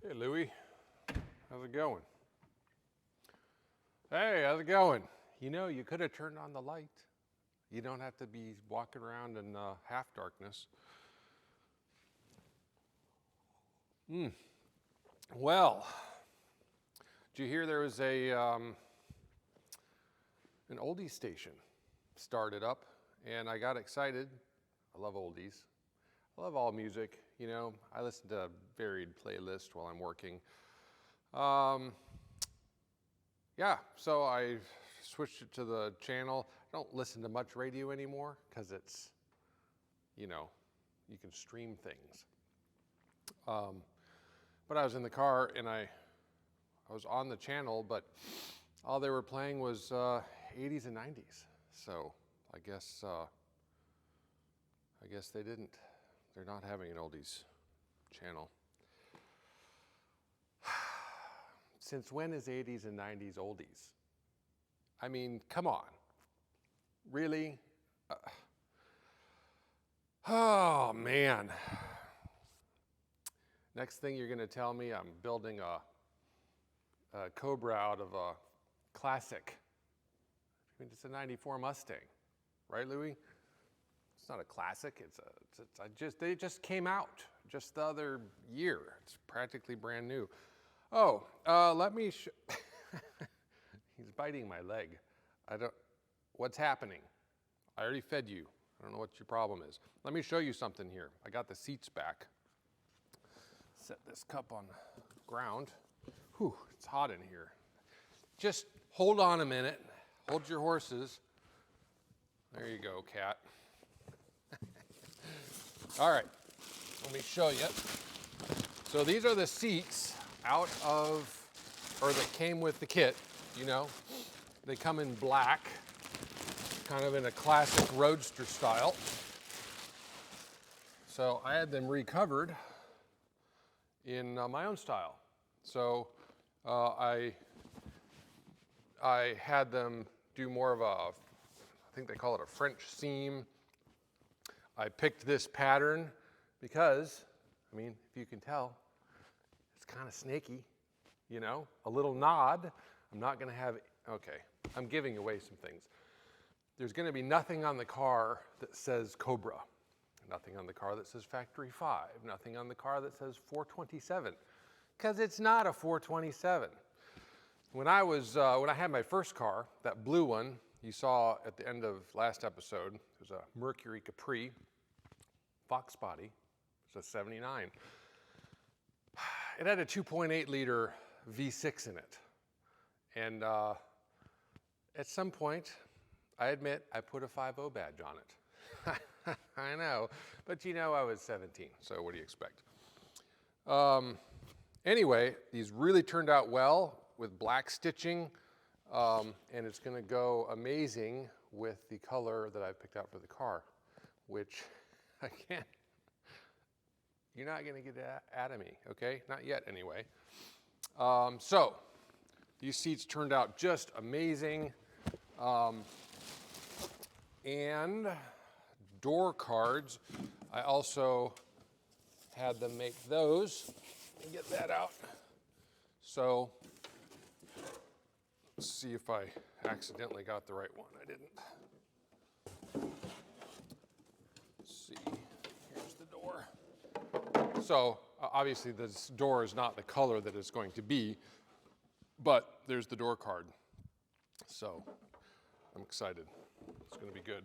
Hey, Louie. How's it going? Hey, how's it going? You know, you could have turned on the light. You don't have to be walking around in half darkness. Well, did you hear there was an oldies station started up, and I got excited. I love oldies. I love all music. You know, I listen to a varied playlist while I'm working. Yeah, so I switched it to the channel. I don't listen to much radio anymore because it's, you know, you can stream things. But I was in the car and I was on the channel, but all they were playing was 80s and 90s. So I guess they didn't. They're not having an oldies channel. Since when is 80s and 90s oldies? I mean, come on. Really? Oh, man. Next thing you're going to tell me I'm building a Cobra out of a classic. I mean, it's a 94 Mustang, right, Louie? It's not a classic. They just came out just the other year. It's practically brand new. Oh, let me he's biting my leg. What's happening? I already fed you. I don't know what your problem is. Let me show you something here. I got the seats back. Set this cup on the ground. Whew, it's hot in here. Just hold on a minute. Hold your horses. There you go, cat. All right, let me show you. So these are the seats that came with the kit, you know. They come in black, kind of in a classic roadster style. So I had them recovered in my own style. So I had them do more of I think they call it a French seam. I picked this pattern because, I mean, if you can tell, it's kind of snaky, you know, a little nod. I'm not going to have, okay, I'm giving away some things. There's going to be nothing on the car that says Cobra, nothing on the car that says Factory 5, nothing on the car that says 427, because it's not a 427. When I had my first car, that blue one you saw at the end of last episode, it was a Mercury Capri, Fox body, it's a 79. It had a 2.8 liter V6 in it. And at some point, I admit, I put a 5.0 badge on it. I know, but you know I was 17, so what do you expect? Anyway, these really turned out well with black stitching, and it's going to go amazing with the color that I picked out for the car, which, again, you're not going to get out of me, okay? Not yet, anyway. So these seats turned out just amazing. And door cards, I also had them make those. Let me get that out. So let's see if I accidentally got the right one. I didn't. Let's see. Here's the door. So obviously this door is not the color that it's going to be, but there's the door card. So I'm excited. It's going to be good.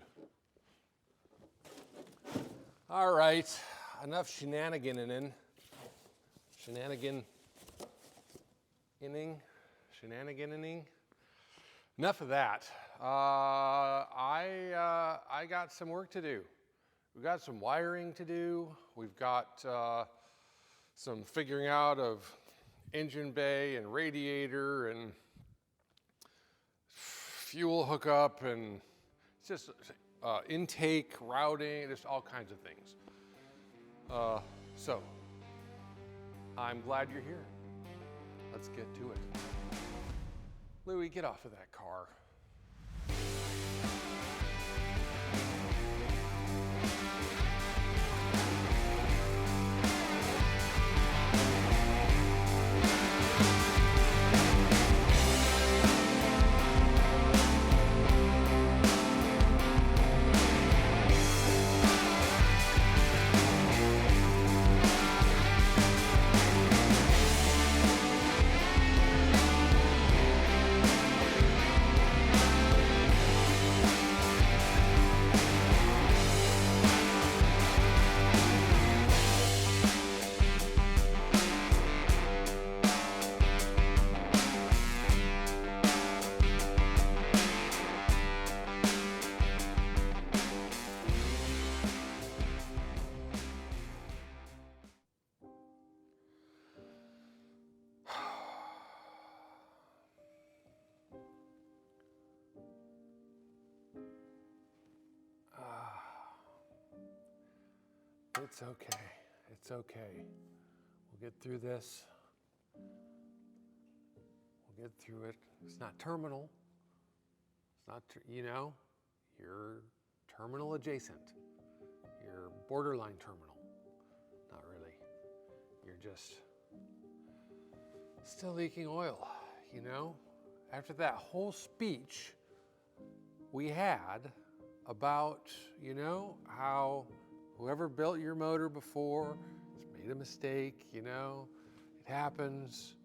All right, enough shenaniganing. Enough of that. I got some work to do. We've got some wiring to do. We've got some figuring out of engine bay and radiator and fuel hookup, and it's just intake, routing, just all kinds of things. So I'm glad you're here. Let's get to it. Louie, get off of that car. It's okay. It's okay. We'll get through this. We'll get through it. It's not terminal. It's not, you're terminal adjacent. You're borderline terminal. Not really. You're just still leaking oil, After that whole speech we had about, how whoever built your motor before has made a mistake, it happens,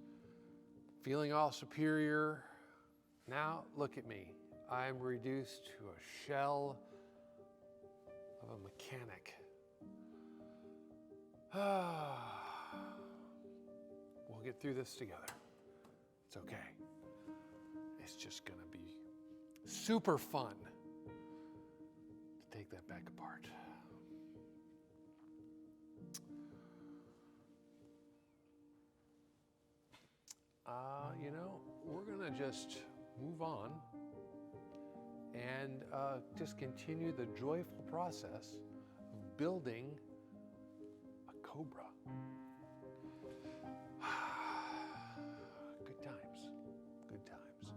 feeling all superior. Now look at me. I'm reduced to a shell of a mechanic. We'll get through this together. It's okay. It's just gonna be super fun to take that back apart. We're gonna just move on and just continue the joyful process of building a Cobra. Good times, good times.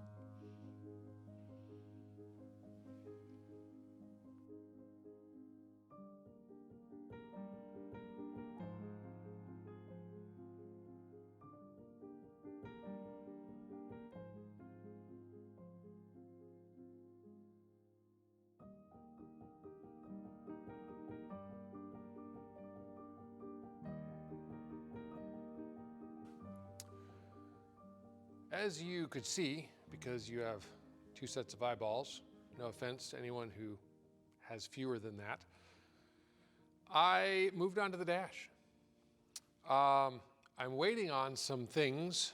As you could see, because you have two sets of eyeballs, no offense to anyone who has fewer than that, I moved on to the dash. I'm waiting on some things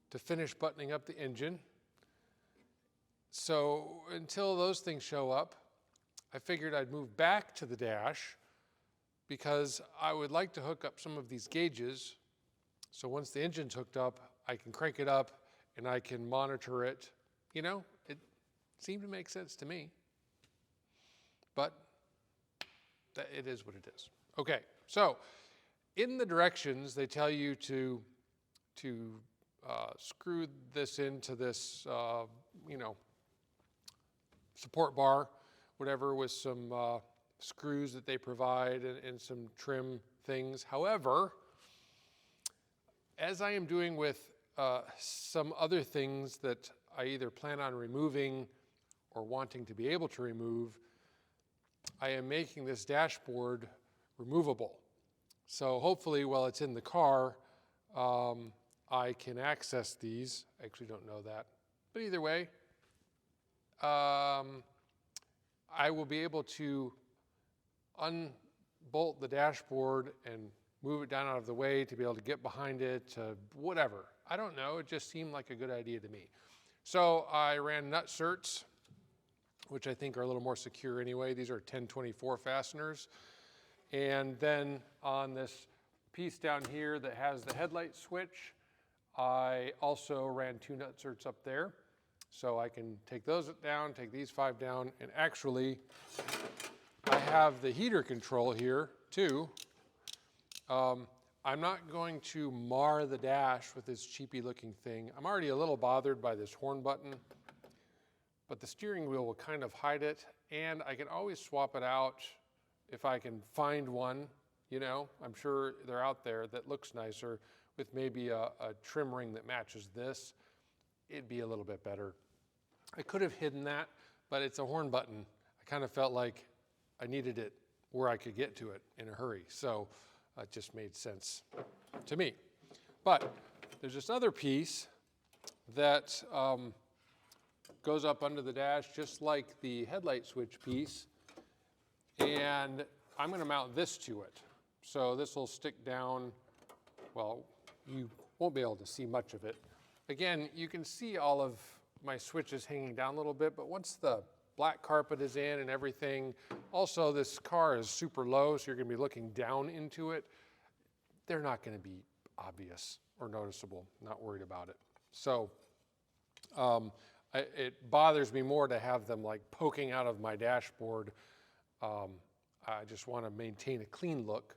to finish buttoning up the engine. So until those things show up, I figured I'd move back to the dash because I would like to hook up some of these gauges. So once the engine's hooked up, I can crank it up and I can monitor it. It seemed to make sense to me, but it is what it is. Okay, so in the directions, they tell you to screw this into this, support bar, whatever, with some screws that they provide and some trim things. However, as I am doing with some other things that I either plan on removing or wanting to be able to remove, I am making this dashboard removable. So hopefully while it's in the car, I can access these. I actually don't know that. But either way, I will be able to unbolt the dashboard and move it down out of the way to be able to get behind it, whatever. I don't know, it just seemed like a good idea to me. So I ran nut certs, which I think are a little more secure anyway. These are 1024 fasteners. And then on this piece down here that has the headlight switch, I also ran 2 nut certs up there. So I can take those down, take these 5 down, and actually I have the heater control here too. I'm not going to mar the dash with this cheapy looking thing. I'm already a little bothered by this horn button, but the steering wheel will kind of hide it, and I can always swap it out if I can find one. I'm sure they're out there that looks nicer with maybe a trim ring that matches this. It'd be a little bit better. I could have hidden that, but it's a horn button. I kind of felt like I needed it where I could get to it in a hurry. So it just made sense to me. But there's this other piece that goes up under the dash, just like the headlight switch piece. And I'm going to mount this to it. So this will stick down. Well, you won't be able to see much of it. Again, you can see all of my switches hanging down a little bit, but once the black carpet is in and everything, also this car is super low, so you're going to be looking down into it. They're not going to be obvious or noticeable. Not worried about it. So it bothers me more to have them like poking out of my dashboard. I just want to maintain a clean look.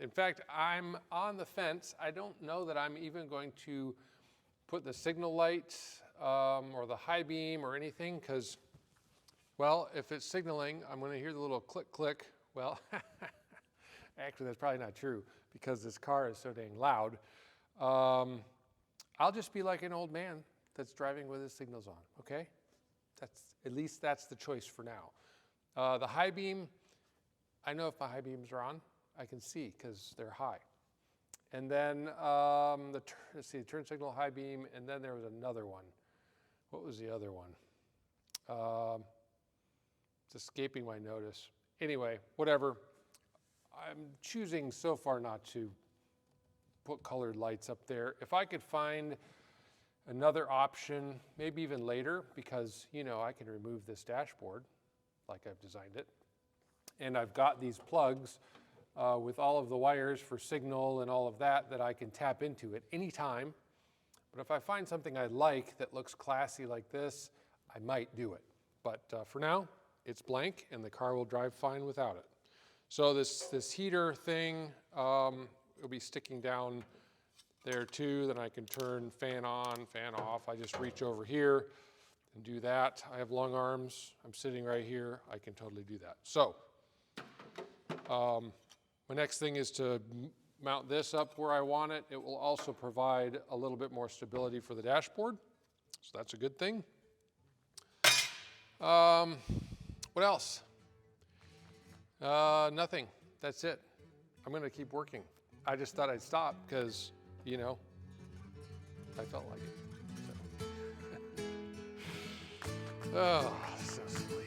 In fact, I'm on the fence. I don't know that I'm even going to put the signal light or the high beam or anything, because, well, if it's signaling, I'm going to hear the little click, click. Well, actually, that's probably not true because this car is so dang loud. I'll just be like an old man that's driving with his signals on, okay? At least that's the choice for now. The high beam, I know if my high beams are on, I can see because they're high. And then, let's see, turn signal, high beam, and then there was another one. What was the other one? It's escaping my notice. Anyway, whatever. I'm choosing so far not to put colored lights up there. If I could find another option, maybe even later, because, you know, I can remove this dashboard like I've designed it. And I've got these plugs with all of the wires for signal and all of that I can tap into at any time. But if I find something I like that looks classy like this, I might do it. But for now, it's blank and the car will drive fine without it. So this heater thing, it'll be sticking down there too. Then I can turn fan on, fan off. I just reach over here and do that. I have long arms. I'm sitting right here. I can totally do that. So my next thing is to mount this up where I want it. It will also provide a little bit more stability for the dashboard. So that's a good thing. What else? Nothing. That's it. I'm going to keep working. I just thought I'd stop because, you know, I felt like it. So. Oh, so silly.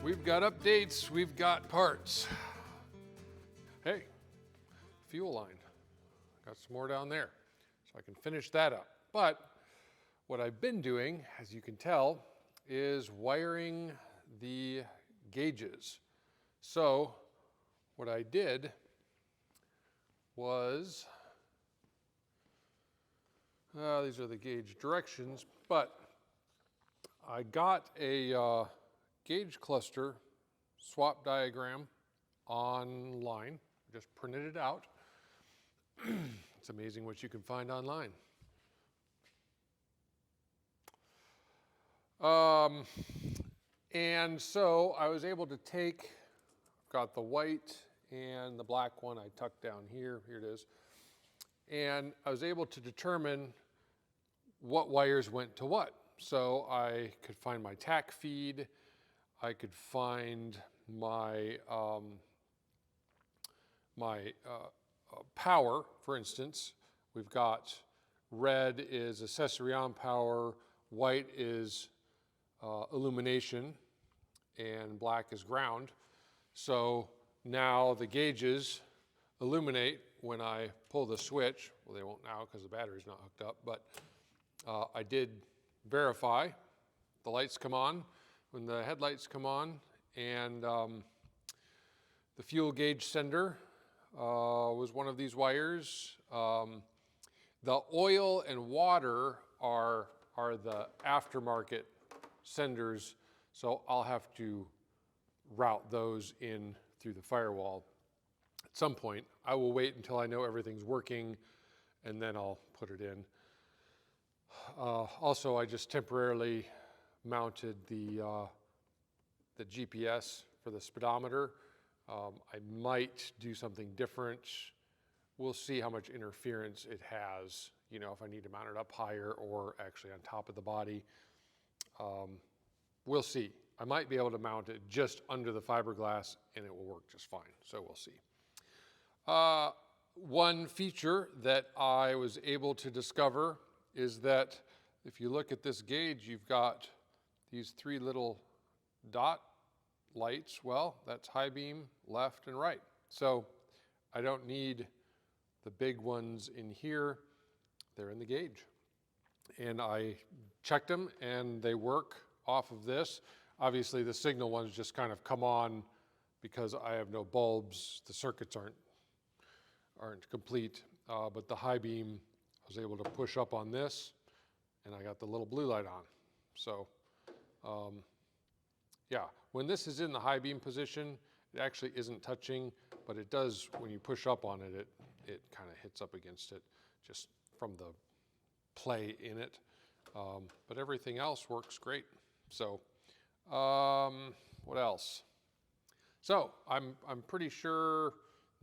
We've got updates, we've got parts. Hey, fuel line. Got some more down there, so I can finish that up. But what I've been doing, as you can tell, is wiring the gauges. So what I did was, these are the gauge directions, but I got a gauge cluster swap diagram online, just printed it out. It's amazing what you can find online. And so I was able to take, got the white and the black one I tucked down here, here it is, and I was able to determine what wires went to what. So I could find my tack feed, I could find my power, for instance. We've got red is accessory on power, white is illumination, and black is ground. So now the gauges illuminate when I pull the switch. Well, they won't now because the battery's not hooked up, but I did verify. The lights come on when the headlights come on, and the fuel gauge sender was one of these wires. The oil and water are the aftermarket senders, so I'll have to route those in through the firewall at some point. I will wait until I know everything's working, and then I'll put it in. Also, I just temporarily mounted the GPS for the speedometer. I might do something different. We'll see how much interference it has, you know, if I need to mount it up higher or actually on top of the body. We'll see. I might be able to mount it just under the fiberglass and it will work just fine, so we'll see. One feature that I was able to discover is that if you look at this gauge, you've got these three little dot lights. Well, that's high beam, left and right. So I don't need the big ones in here. They're in the gauge. And I checked them and they work off of this. Obviously the signal ones just kind of come on because I have no bulbs. The circuits aren't complete, but the high beam, I was able to push up on this and I got the little blue light on. So yeah, when this is in the high beam position, it actually isn't touching, but it does, when you push up on it, it kind of hits up against it just from the play in it. But everything else works great. So what else? So I'm pretty sure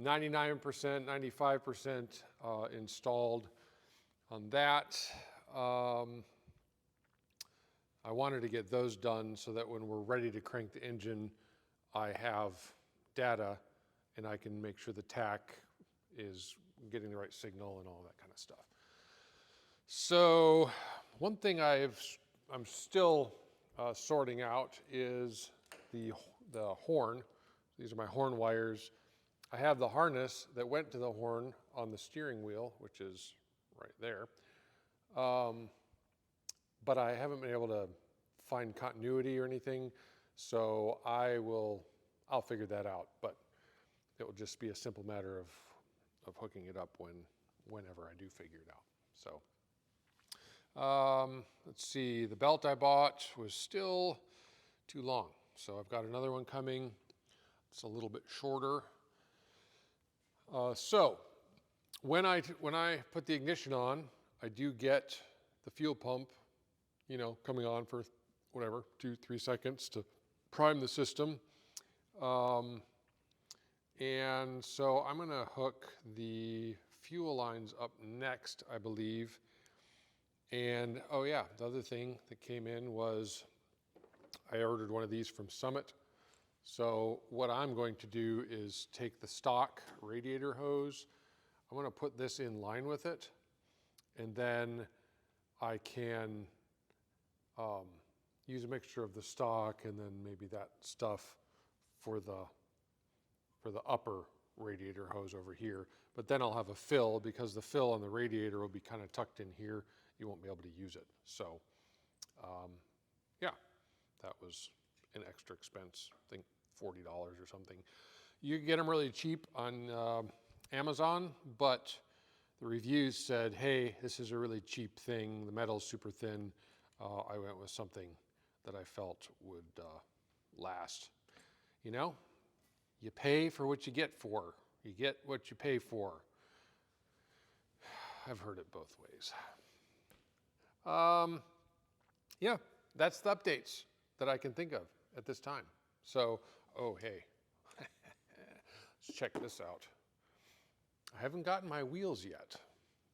99%, 95% installed on that. I wanted to get those done so that when we're ready to crank the engine, I have data and I can make sure the tack is getting the right signal and all that kind of stuff. So one thing I'm still sorting out is the horn. These are my horn wires. I have the harness that went to the horn on the steering wheel, which is right there. But I haven't been able to find continuity or anything, so I'll figure that out, but it will just be a simple matter of hooking it up whenever I do figure it out. So let's see, the belt I bought was still too long, so I've got another one coming. It's a little bit shorter. So when I put the ignition on, I do get the fuel pump, you know, coming on for whatever, 2-3 seconds to prime the system. And so I'm gonna hook the fuel lines up next, I believe. And oh yeah, the other thing that came in was I ordered one of these from Summit. So what I'm going to do is take the stock radiator hose, I'm gonna put this in line with it, and then I can use a mixture of the stock and then maybe that stuff for the upper radiator hose over here. But then I'll have a fill, because the fill on the radiator will be kind of tucked in here. You won't be able to use it. So yeah, that was an extra expense, I think $40 or something. You can get them really cheap on Amazon, but the reviews said, hey, this is a really cheap thing. The metal's super thin. I went with something that I felt would last. You know, you pay for what you get for. You get what you pay for. I've heard it both ways. Yeah, that's the updates that I can think of at this time. So, oh, hey, let's check this out. I haven't gotten my wheels yet,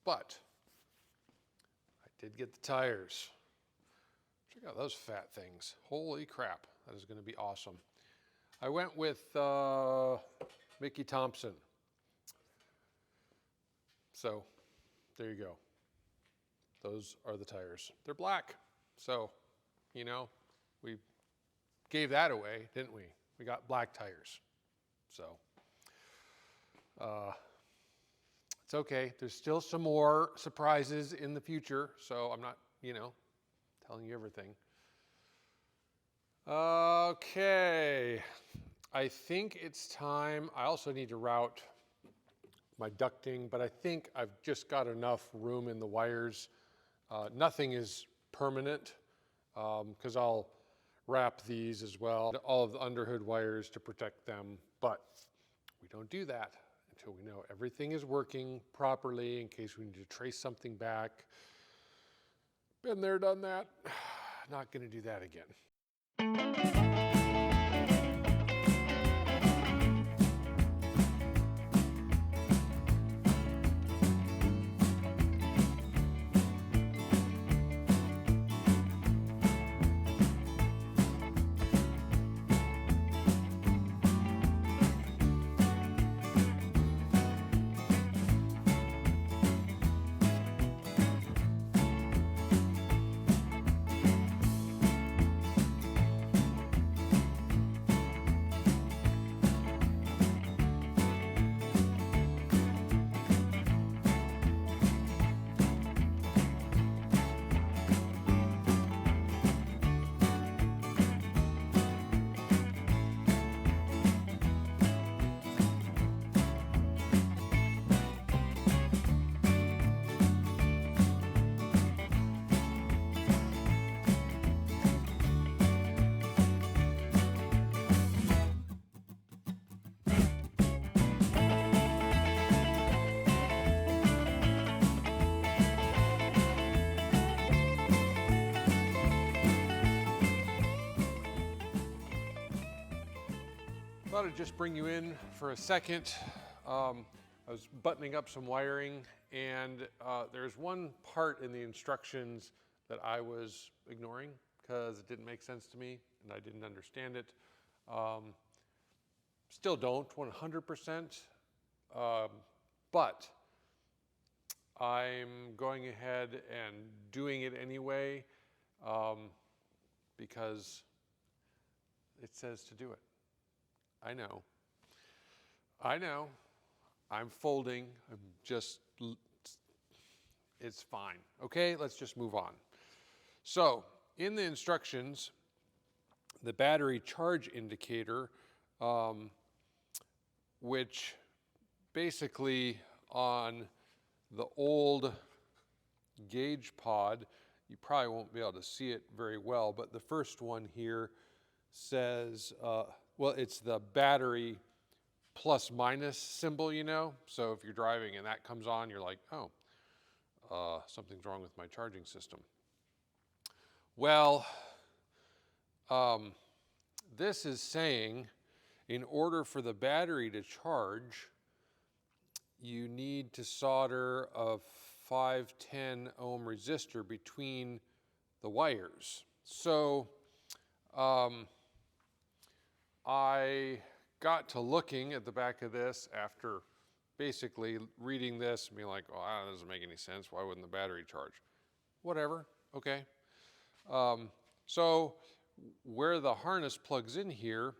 but I did get the tires. Check out those fat things. Holy crap, that is going to be awesome. I went with Mickey Thompson. So, there you go. Those are the tires. They're black. So, you know, we gave that away, didn't we? We got black tires. So, it's okay. There's still some more surprises in the future. So I'm not, you know, telling you everything. Okay. I think it's time. I also need to route my ducting, but I think I've just got enough room in the wires. Nothing is permanent because I'll wrap these as well, all of the underhood wires to protect them, but we don't do that until we know everything is working properly in case we need to trace something back. Been there, done that. Not going to do that again. Thought I'd just bring you in for a second. I was buttoning up some wiring, and there's one part in the instructions that I was ignoring because it didn't make sense to me and I didn't understand it. Still don't 100%, but I'm going ahead and doing it anyway because it says to do it. I know. I'm folding. It's fine. Okay, let's just move on. So, in the instructions, the battery charge indicator, which basically on the old gauge pod, you probably won't be able to see it very well, but the first one here says, well, it's the battery plus minus symbol, you know? So if you're driving and that comes on, you're like, oh, something's wrong with my charging system. Well, this is saying in order for the battery to charge, you need to solder a 510 ohm resistor between the wires. So I got to looking at the back of this after basically reading this and being like, oh, that doesn't make any sense. Why wouldn't the battery charge? Whatever, okay. So where the harness plugs in here,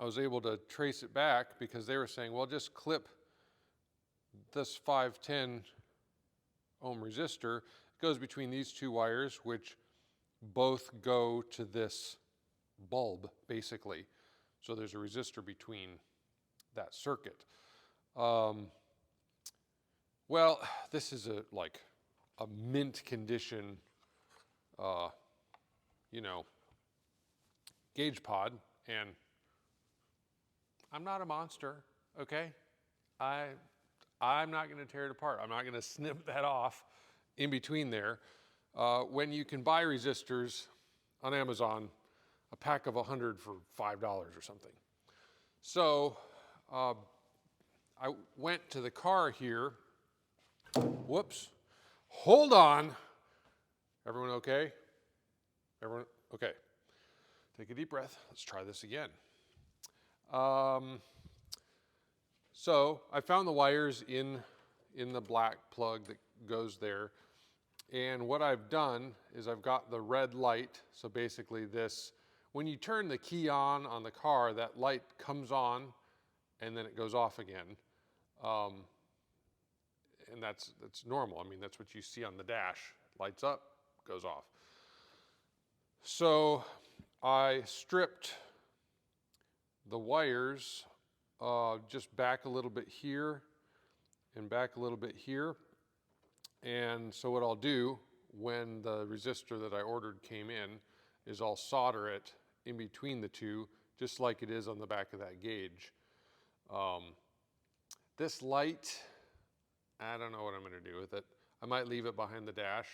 I was able to trace it back because they were saying, well, just clip this 510 ohm resistor. It goes between these two wires, which both go to this bulb, basically. So there's a resistor between that circuit. Well, this is like a mint condition, you know, gauge pod, and I'm not a monster, okay? I'm not going to tear it apart. I'm not going to snip that off in between there. When you can buy resistors on Amazon, a pack of 100 for $5 or something. So I went to the car here. Whoops. Hold on. Everyone okay? Everyone okay? Take a deep breath. Let's try this again. So I found the wires in the black plug that goes there. And what I've done is I've got the red light. So basically this, when you turn the key on the car, that light comes on and then it goes off again. And that's normal. I mean, that's what you see on the dash. Lights up, goes off. So I stripped the wires just back a little bit here and back a little bit here. And so what I'll do when the resistor that I ordered came in is I'll solder it in between the two, just like it is on the back of that gauge. This light, I don't know what I'm going to do with it. I might leave it behind the dash.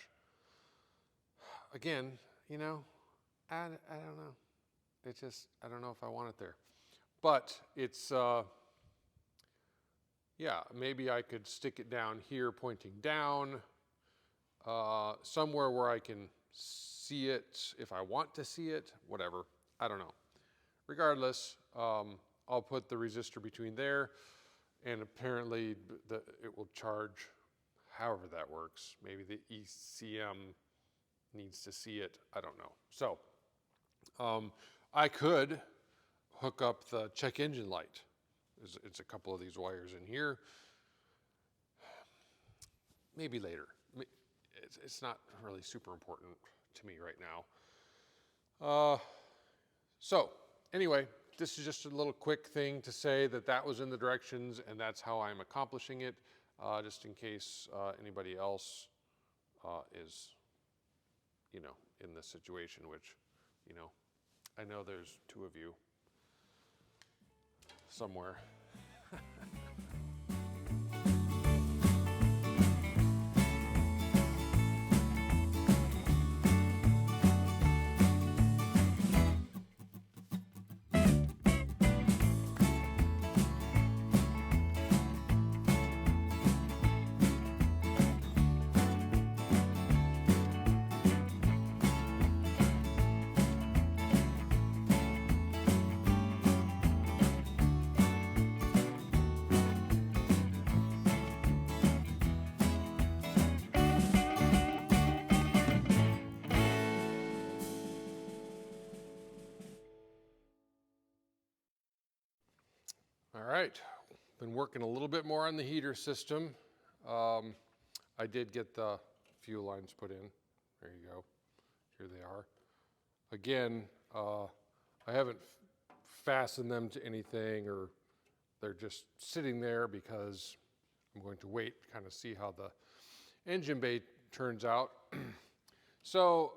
Again, you know, I don't know. It's just, I don't know if I want it there. But it's, yeah, maybe I could stick it down here pointing down, somewhere where I can see it if I want to see it, whatever. I don't know. Regardless, I'll put the resistor between there, and apparently it will charge however that works. Maybe the ECM needs to see it. I don't know. So I could hook up the check engine light. It's a couple of these wires in here. Maybe later. It's not really super important to me right now. So anyway, this is just a little quick thing to say that was in the directions and that's how I'm accomplishing it, just in case anybody else is, you know, in this situation, which, you know, I know there's two of you somewhere. All right, been working a little bit more on the heater system. I did get the fuel lines put in. There you go. Here they are. Again, I haven't fastened them to anything, or they're just sitting there because I'm going to wait to kind of see how the engine bay turns out. So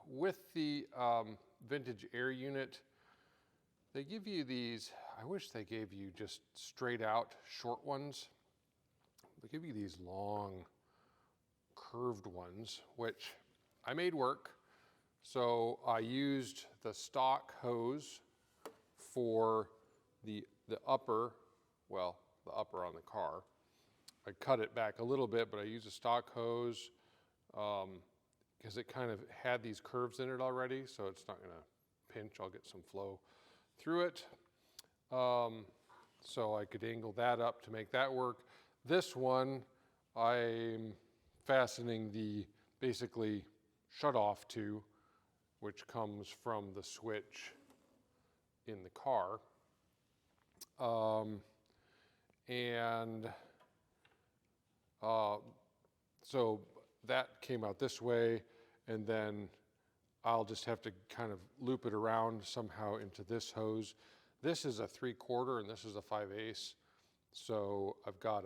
with the vintage air unit, they give you these, I wish they gave you just straight out short ones. They give you these long curved ones, which I made work. So I used the stock hose for the upper, well, the upper on the car. I cut it back a little bit, but I used a stock hose because it kind of had these curves in it already, so it's not gonna pinch. I'll get some flow through it. So I could angle that up to make that work. This one, I'm fastening the basically shut off to, which comes from the switch in the car. So that came out this way, and then I'll just have to kind of loop it around somehow into this hose. This is a 3/4 and this is a 5/8. So I've got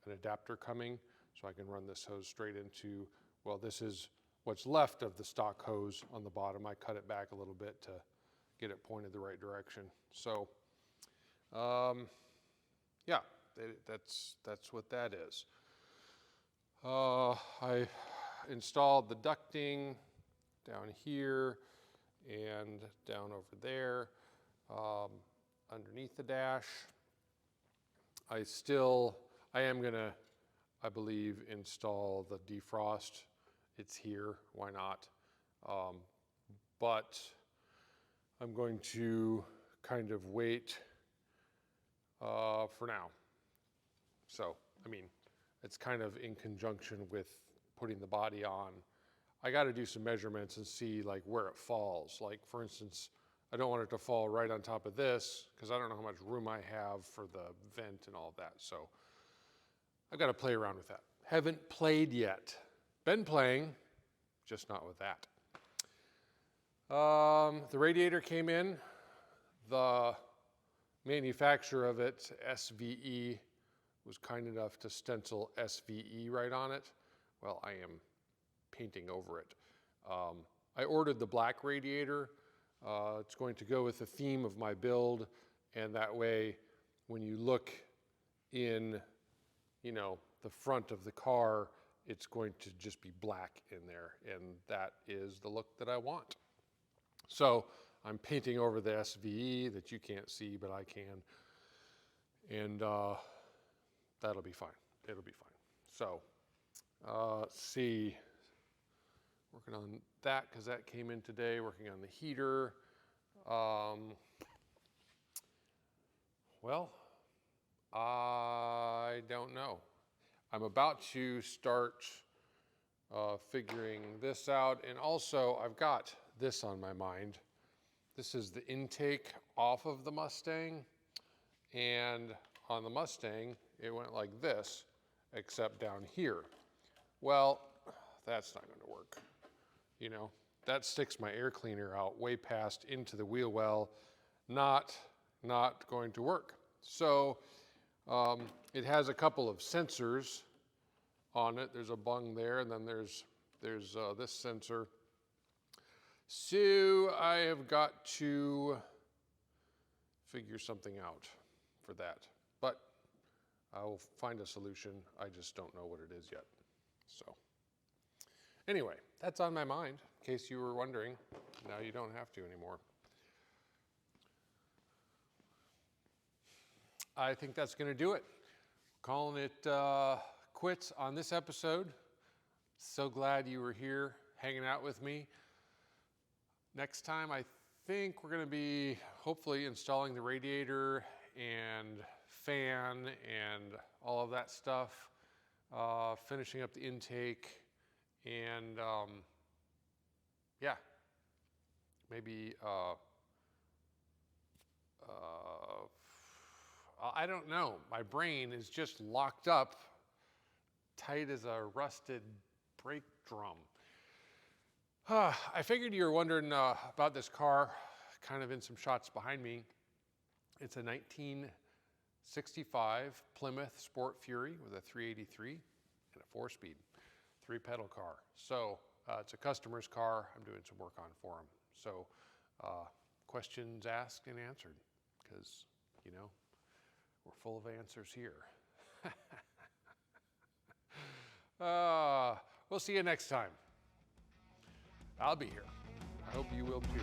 an adapter coming, so I can run this hose straight into, well, this is what's left of the stock hose on the bottom. I cut it back a little bit to get it pointed the right direction. So, yeah, that's what that is. I installed the ducting down here and down over there, underneath the dash. I am gonna, I believe, install the defrost. It's here, why not? But I'm going to kind of wait for now. So, I mean, it's kind of in conjunction with putting the body on. I got to do some measurements and see like where it falls. Like for instance, I don't want it to fall right on top of this because I don't know how much room I have for the vent and all of that. So I've got to play around with that. Haven't played yet. Been playing, just not with that. The radiator came in. The manufacturer of it, SVE, was kind enough to stencil SVE right on it. Well, I am painting over it. I ordered the black radiator. It's going to go with the theme of my build, and that way, when you look in, you know, the front of the car, it's going to just be black in there, and that is the look that I want. So I'm painting over the SVE that you can't see, but I can, and that'll be fine. It'll be fine. So let's see. Working on that because that came in today, working on the heater. Well, I don't know. I'm about to start figuring this out, and also I've got this on my mind. This is the intake off of the Mustang, and on the Mustang, it went like this, except down here. Well, that's not going to work. You know, that sticks my air cleaner out way past into the wheel well. Not going to work. So it has a couple of sensors on it. There's a bung there, and then there's this sensor. So I have got to figure something out for that. But I will find a solution. I just don't know what it is yet. So anyway, that's on my mind, in case you were wondering. Now you don't have to anymore. I think that's going to do it. Calling it quits on this episode. So glad you were here hanging out with me. Next time, I think we're going to be hopefully installing the radiator and fan and all of that stuff, finishing up the intake, and yeah, maybe I don't know. My brain is just locked up tight as a rusted brake drum. I figured you were wondering about this car, kind of in some shots behind me. It's a 1965 Plymouth Sport Fury with a 383 and a 4-speed, 3-pedal car. So it's a customer's car. I'm doing some work on for him. So questions asked and answered, because, you know, we're full of answers here. We'll see you next time. I'll be here. I hope you will too.